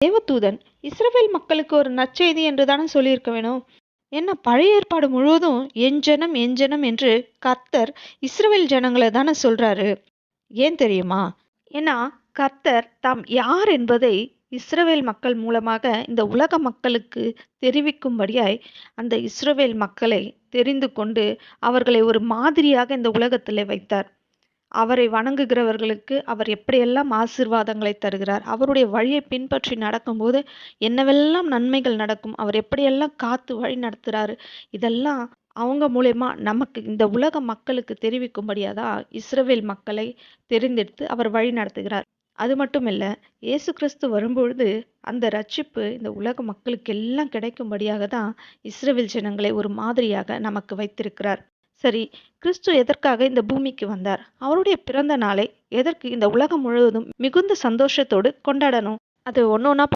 தேவதூதன் இஸ்ரவேல் மக்களுக்கு ஒரு நற்செய்தி என்று தானே சொல்லியிருக்க வேணும். ஏன்னா பழைய ஏற்பாடு முழுவதும் என் ஜனம் என் ஜனம் என்று கர்த்தர் இஸ்ரவேல் ஜனங்களை தானே சொல்றாரு. ஏன் தெரியுமா? ஏன்னா கர்த்தர் தாம் யார் என்பதை இஸ்ரவேல் மக்கள் மூலமாக இந்த உலக மக்களுக்கு தெரிவிக்கும்படியாய் அந்த இஸ்ரவேல் மக்களை தெரிந்து கொண்டு அவர்களை ஒரு மாதிரியாக இந்த உலகத்திலே வைத்தார். அவரை வணங்குகிறவர்களுக்கு அவர் எப்படியெல்லாம் ஆசீர்வாதங்களை தருகிறார், அவருடைய வழியை பின்பற்றி நடக்கும்போது என்னவெல்லாம் நன்மைகள் நடக்கும், அவர் எப்படியெல்லாம் காத்து வழி நடத்துறாரு, இதெல்லாம் அவங்க மூலியமா நமக்கு இந்த உலக மக்களுக்கு தெரிவிக்கும்படியாக தான் இஸ்ரவேல் மக்களை தெரிந்தெடுத்து அவர் வழி நடத்துகிறார். அது மட்டும் இல்ல, இயேசு கிறிஸ்து வரும்பொழுது அந்த ரட்சிப்பு இந்த உலக மக்களுக்கு எல்லாம் கிடைக்கும்படியாக தான் இஸ்ரவேல் ஜனங்களை ஒரு மாதிரியாக நமக்கு வைத்திருக்கிறார். சரி, கிறிஸ்து எதற்காக இந்த பூமிக்கு வந்தார்? அவருடைய பிறந்த நாளை எதற்கு இந்த உலகம் முழுவதும் மிகுந்த சந்தோஷத்தோடு கொண்டாடணும்? அது ஒன்னொன்னா